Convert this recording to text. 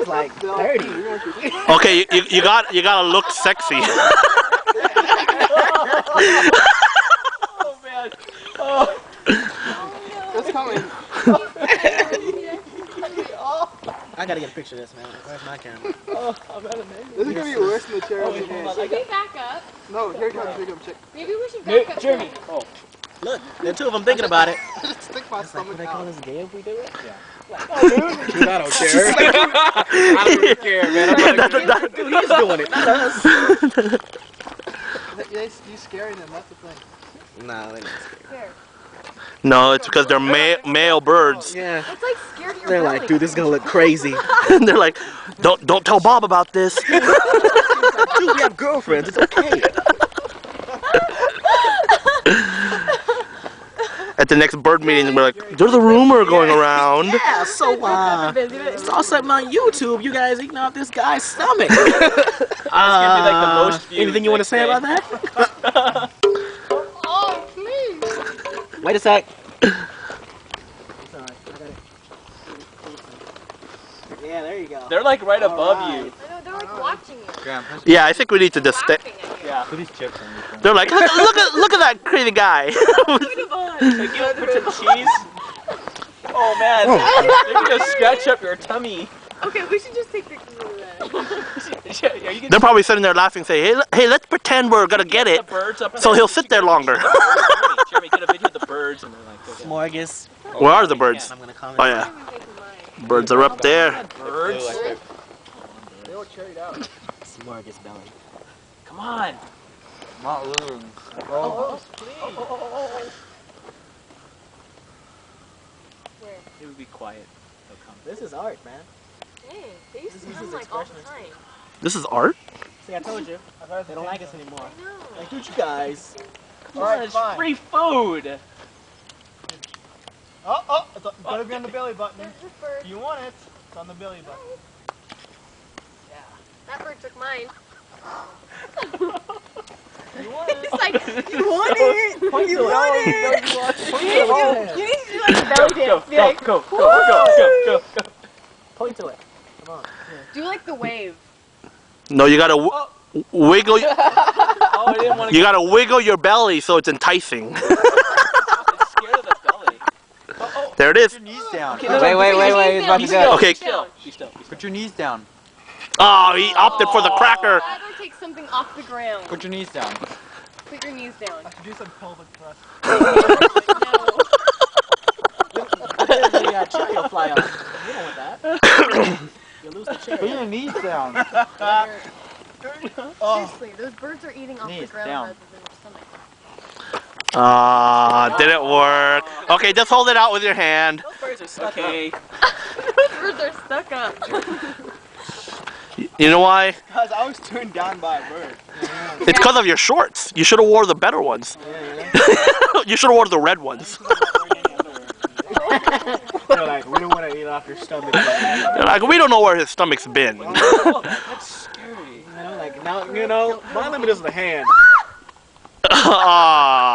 was like 30. Okay, you gotta look sexy. Oh man. Oh. It's coming. I gotta get a picture of this, man. Where's my camera? Oh, I'm out of name. This is gonna be worse than the chair over here. Should we back up? No, here comes, here comes chick. Maybe we should back up. Jeremy. Oh. Look, there are two of them thinking about it. Stick my It's like, stomach would I call out. this gay if we do it? Yeah. Oh, dude. Dude, I don't care. I don't care, man. Dude, he's doing it, not us. You scaring them, that's the thing. Nah, they're not scared. Here. No, it's because they're male birds. It's Yeah. like scared of your They're belly. like, dude, this is gonna look crazy. And they're like, don't tell Bob about this. Dude, we have girlfriends. It's okay. At the next bird meeting, we're like, there's a rumor going around. Yeah, so, saw something on YouTube. You guys eating off this guy's stomach. It's gonna be like the most viewed Anything you want to say about that? Oh, please. Wait a sec. Yeah, there you go. They're like right above you. I know, they're like watching you. Yeah, I think we need to just stay. Laughing at you. Yeah. Put these chips on. They're like, look at that crazy guy. Like you put some cheese. Oh man. They're gonna scratch up your tummy. Okay, we should just take pictures of that. Yeah, you can They're probably sitting there laughing, saying, hey, let's pretend we're gonna get it, the birds up so there. he'll sit there longer. Jeremy, get a video of the birds and they're like, okay. Smorgas. Where are the birds? I'm gonna comment. Oh yeah, birds are up there. Birds. They all cherried out. Smorgas belly. Come on. Not losing. Oh, Where? It would be quiet. They'll come. This is art, man. Dang, they used to This is come his like all the expression. time. This is art? See, I told you. They don't like us anymore. I know. Like, dude, you guys. Come on, it's free food. oh, it's gotta be on the belly button. There's this bird. You want it? It's on the belly button. Yeah. That bird took mine. You want it? It's like, you want it! You want it! You need to do like a belly dance. Be like, Go. Point to it. Come on. do like the wave. No, you gotta wiggle. Oh, I didn't want to You gotta wiggle your belly so it's enticing. get scared of the belly. There it is. Put your knees down. Okay, no, Wait, no, it's about to He's go. still. Okay. He's still. She's still. Put your knees down. Oh, he opted for the cracker. I'd rather take something off the ground. Put your knees down. Put your knees down. I should do some pelvic thrust. No. The cherry will fly off. You don't want that. You'll lose the Put cherry. your knees down. Seriously, those birds are eating off the Knees ground down. rather than their stomach. Didn't work. Okay, just hold it out with your hand. Those birds are stuck. Okay. Those birds are stuck up. You know why? Because I was turned down by a bird. It's because of your shorts. You should have wore the better ones. You should have wore the red ones. They're like, we don't want to eat off your stomach. They're like, we don't know where his stomach's been. Oh, that's scary. You know, like, now, my limit is the hand. Ah.